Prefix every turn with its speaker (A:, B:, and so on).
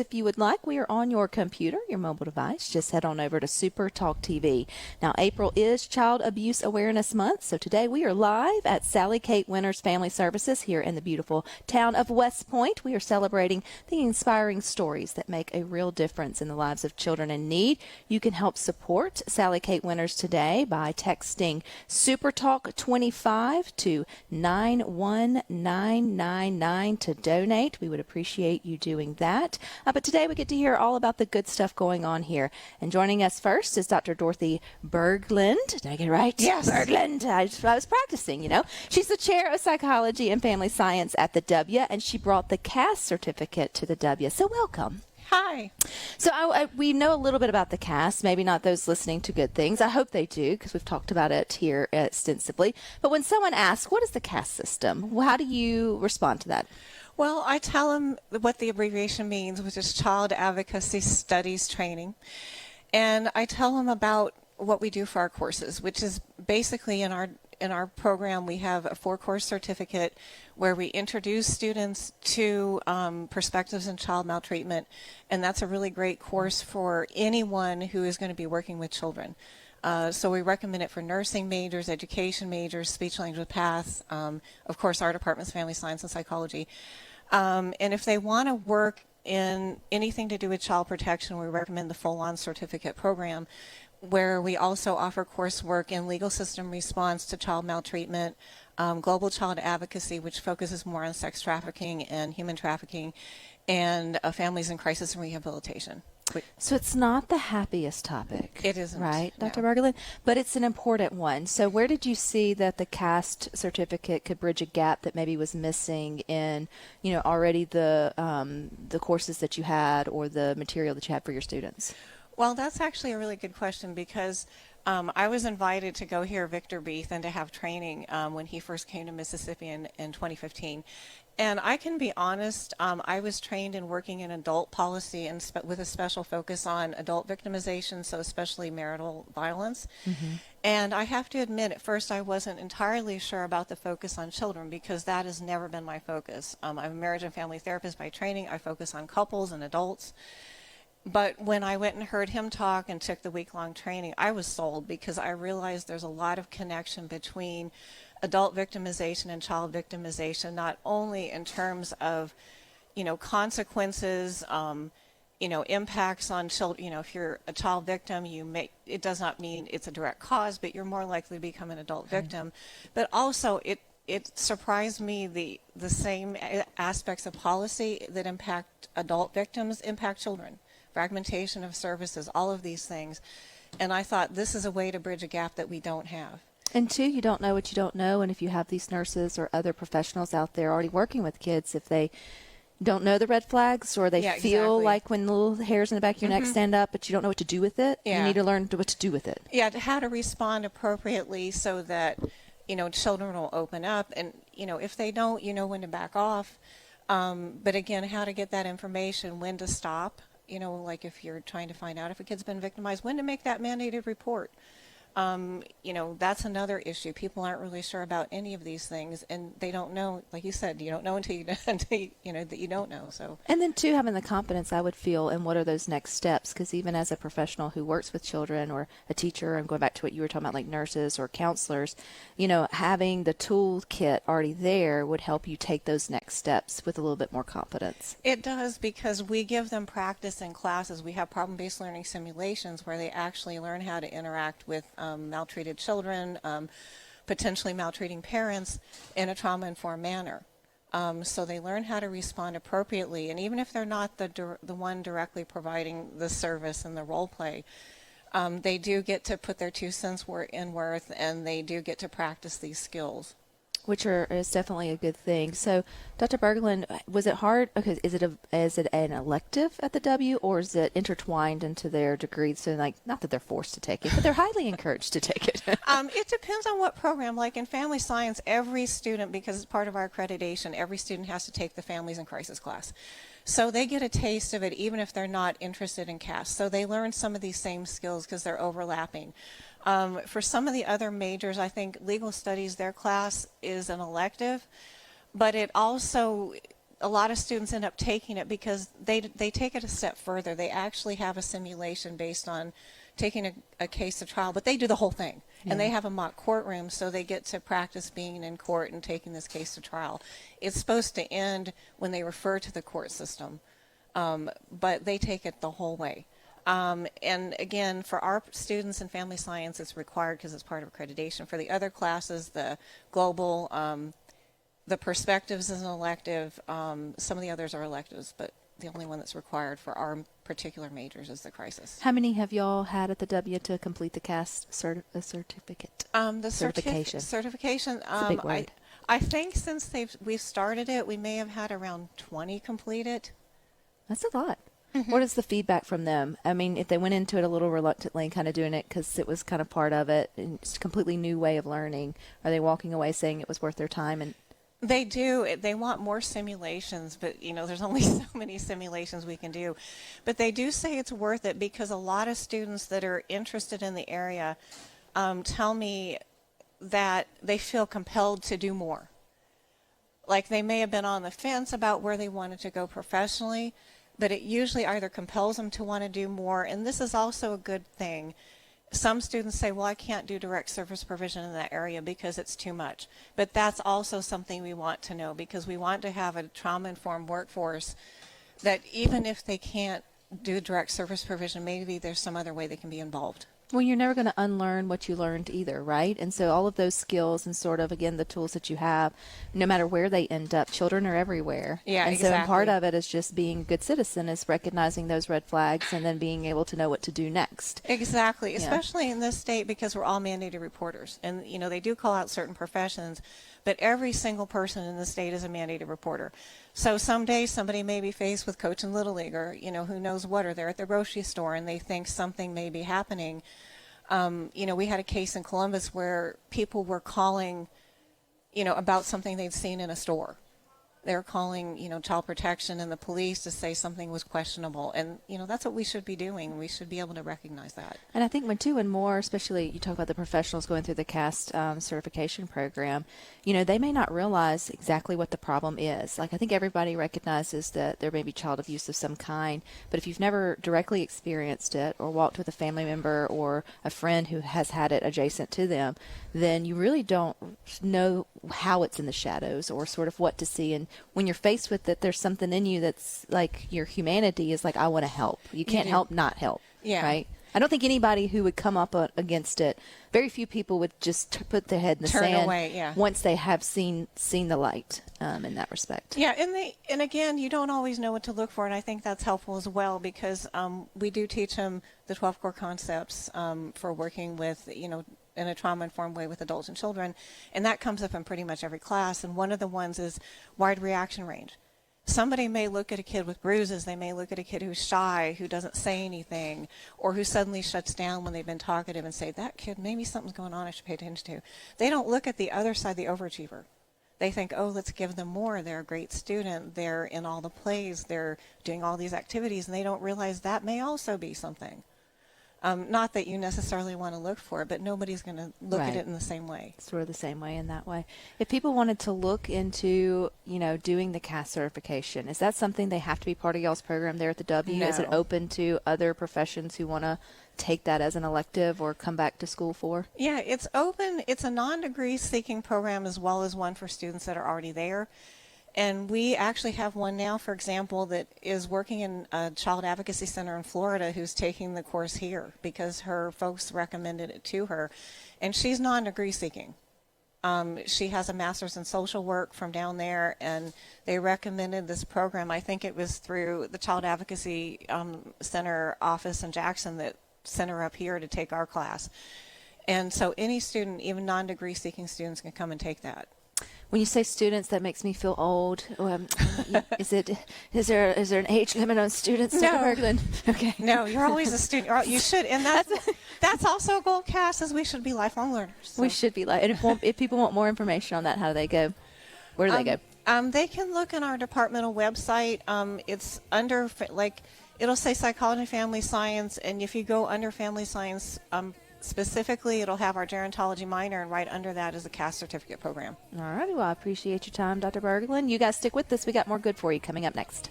A: If you would like, we are on your computer, your mobile device. Just head on over to SuperTalk TV. Now, April is Child Abuse Awareness Month, so today we are live at Sally Kate Winters Family Services here in the beautiful town of West Point. We are celebrating the inspiring stories that make a real difference in the lives of children in need. You can help support Sally Kate Winters today by texting SuperTalk 25 to 91999 to donate. We would appreciate you doing that. But today we get to hear all about the good stuff going on here. And joining us first is Dr. Dorothy Berglund. Did I get it right?
B: Yes.
A: Berglund. I was practicing, you know. She's the chair of psychology and family science at the W, and she brought the CAS certificate to the W. So welcome.
B: Hi.
A: So we know a little bit about the CAS, maybe not those listening to Good Things. I hope they do, because we've talked about it here extensively. But when someone asks, what is the CAS system? How do you respond to that?
B: Well, I tell them what the abbreviation means, which is Child Advocacy Studies Training. And I tell them about what we do for our courses, which is basically in our program we have a 4-course certificate where we introduce students to perspectives in child maltreatment. And that's a really great course for anyone who is going to be working with children. So we recommend it for nursing majors, education majors, speech language paths, of course our department's family science and psychology. And if they want to work in anything to do with child protection, we recommend the full-on certificate program, where we also offer coursework in legal system response to child maltreatment, global child advocacy, which focuses more on sex trafficking and human trafficking, and families in crisis and rehabilitation.
A: So it's not the happiest topic.
B: It isn't.
A: Right, Dr.
B: No.
A: Berglund? But it's an important one. So where did you see that the CAST certificate could bridge a gap that maybe was missing in, already the courses that you had or the material that you had for your students?
B: Well, that's actually a really good question, because I was invited to go hear Victor Beath and to have training when he first came to Mississippi in 2015. And I can be honest, I was trained in working in adult policy and with a special focus on adult victimization, so especially marital violence. Mm-hmm. And I have to admit, at first I wasn't entirely sure about the focus on children, because that has never been my focus. I'm a marriage and family therapist by training. I focus on couples and adults. But when I went and heard him talk and took the week-long training, I was sold, because I realized there's a lot of connection between adult victimization and child victimization, not only in terms of, consequences, impacts on children. If you're a child victim, it does not mean it's a direct cause, but you're more likely to become an adult victim. But also, it surprised me the same aspects of policy that impact adult victims impact children. Fragmentation of services, all of these things. And I thought this is a way to bridge a gap that we don't have.
A: And two, you don't know what you don't know. And if you have these nurses or other professionals out there already working with kids, if they don't know the red flags, or they feel like when the little hairs in the back of your neck stand up, but you don't know what to do with it, you need to learn what to do with it.
B: Yeah, how to respond appropriately so that, children will open up. And, if they don't, when to back off. But again, how to get that information, when to stop. Like if you're trying to find out if a kid's been victimized, when to make that mandated report. That's another issue. People aren't really sure about any of these things, and they don't know. Like you said, you don't know until you know that you don't know. So. And
A: then too, having the confidence, I would feel, and what are those next steps? Because even as a professional who works with children, or a teacher, and going back to what you were talking about, like nurses or counselors, having the toolkit already there would help you take those next steps with a little bit more confidence.
B: It does, because we give them practice in classes. We have problem-based learning simulations where they actually learn how to interact with maltreated children, potentially maltreating parents, in a trauma-informed manner. So they learn how to respond appropriately, and even if they're not the one directly providing the service and the role play, they do get to put their 2 cents in worth, and they do get to practice these skills.
A: Which is definitely a good thing. So, Dr. Berglund, was it hard? Okay, is it an elective at the W, or is it intertwined into their degree? So, not that they're forced to take it, but they're highly encouraged to take it.
B: It depends on what program. Like in family science, every student, because it's part of our accreditation, every student has to take the families in crisis class. So they get a taste of it, even if they're not interested in CAS. So they learn some of these same skills because they're overlapping. For some of the other majors, I think legal studies, their class is an elective, but it also a lot of students end up taking it because they take it a step further. They actually have a simulation based on taking a case of trial, but they do the whole thing. Yeah. And they have a mock courtroom, so they get to practice being in court and taking this case to trial. It's supposed to end when they refer to the court system, but they take it the whole way. And again, for our students in family science, it's required because it's part of accreditation. For the other classes, the global, the perspectives is an elective. Some of the others are electives, but the only one that's required for our particular majors is the crisis.
A: How many have y'all had at the W to complete the CAST certificate?
B: The
A: certification.
B: Certification.
A: It's a big word.
B: I think since we've started it, we may have had around 20 complete it.
A: That's a lot. Mm-hmm. What is the feedback from them? I mean, if they went into it a little reluctantly and kind of doing it because it was kind of part of it and it's a completely new way of learning, are they walking away saying it was worth their time? And
B: they do. They want more simulations, but there's only so many simulations we can do. But they do say it's worth it because a lot of students that are interested in the area tell me that they feel compelled to do more. Like they may have been on the fence about where they wanted to go professionally, but it usually either compels them to want to do more, and this is also a good thing. Some students say, well, I can't do direct service provision in that area because it's too much. But that's also something we want to know because we want to have a trauma-informed workforce that even if they can't do direct service provision, maybe there's some other way they can be involved.
A: Well, you're never going to unlearn what you learned either, right? And so all of those skills and sort of, again, the tools that you have, no matter where they end up, children are everywhere.
B: Yeah,
A: and
B: exactly.
A: So part of it is just being a good citizen, is recognizing those red flags and then being able to know what to do next.
B: Exactly, especially in this state because we're all mandated reporters. And, they do call out certain professions, but every single person in the state is a mandated reporter. So someday somebody may be faced with coaching Little League or, who knows what, or they're at the grocery store and they think something may be happening. We had a case in Columbus where people were calling, about something they'd seen in a store. They were calling, child protection and the police to say something was questionable. And, that's what we should be doing. We should be able to recognize that.
A: And I think when more, especially you talk about the professionals going through the CAST certification program, they may not realize exactly what the problem is. Like I think everybody recognizes that there may be child abuse of some kind, but if you've never directly experienced it or walked with a family member or a friend who has had it adjacent to them, then you really don't know how it's in the shadows or sort of what to see. And when you're faced with it, there's something in you that's like your humanity is like, I want to help. You can't help not help. Yeah. Right? I don't think anybody who would come up against it, very few people would just put their head in the sand
B: away,
A: once they have seen the light in that respect. Yeah,
B: and again, you don't always know what to look for, and I think that's helpful as well because we do teach them the 12 core concepts for working with, in a trauma-informed way with adults and children, and that comes up in pretty much every class, and one of the ones is wide reaction range. Somebody may look at a kid with bruises, they may look at a kid who's shy, who doesn't say anything, or who suddenly shuts down when they've been talkative and say, that kid, maybe something's going on I should pay attention to. They don't look at the other side, the overachiever. They think, oh, let's give them more. They're a great student. They're in all the plays. They're doing all these activities, and they don't realize that may also be something. Not that you necessarily want to look for it, but nobody's going to look at it in the same way.
A: Sort of the same way in that way. If people wanted to look into, doing the CAST certification, is that something they have to be part of y'all's program there at the W?
B: No.
A: Is it open to other professions who want to take that as an elective or come back to school for?
B: Yeah, it's open. It's a non-degree seeking program as well as one for students that are already there. And we actually have one now, for example, that is working in a child advocacy center in Florida who's taking the course here because her folks recommended it to her. And she's non-degree seeking. She has a master's in social work from down there, and they recommended this program. I think it was through the Child Advocacy Center office in Jackson that sent her up here to take our class. And so any student, even non-degree seeking students, can come and take that.
A: When you say students, that makes me feel old. Is there an age limit on students?
B: No.
A: Berglund? Okay.
B: No, you're always a student. You should, and that's also a goal, Cass, is we should be lifelong learners. So.
A: We should be and if people want more information on that, how do they go? Where do they go?
B: They can look in our departmental website. It's under it'll say psychology and family science, and if you go under family science specifically, it'll have our gerontology minor, and right under that is a CAS certificate program.
A: All righty. Well, I appreciate your time, Dr. Berglund. You guys stick with us. We got more good for you coming up next.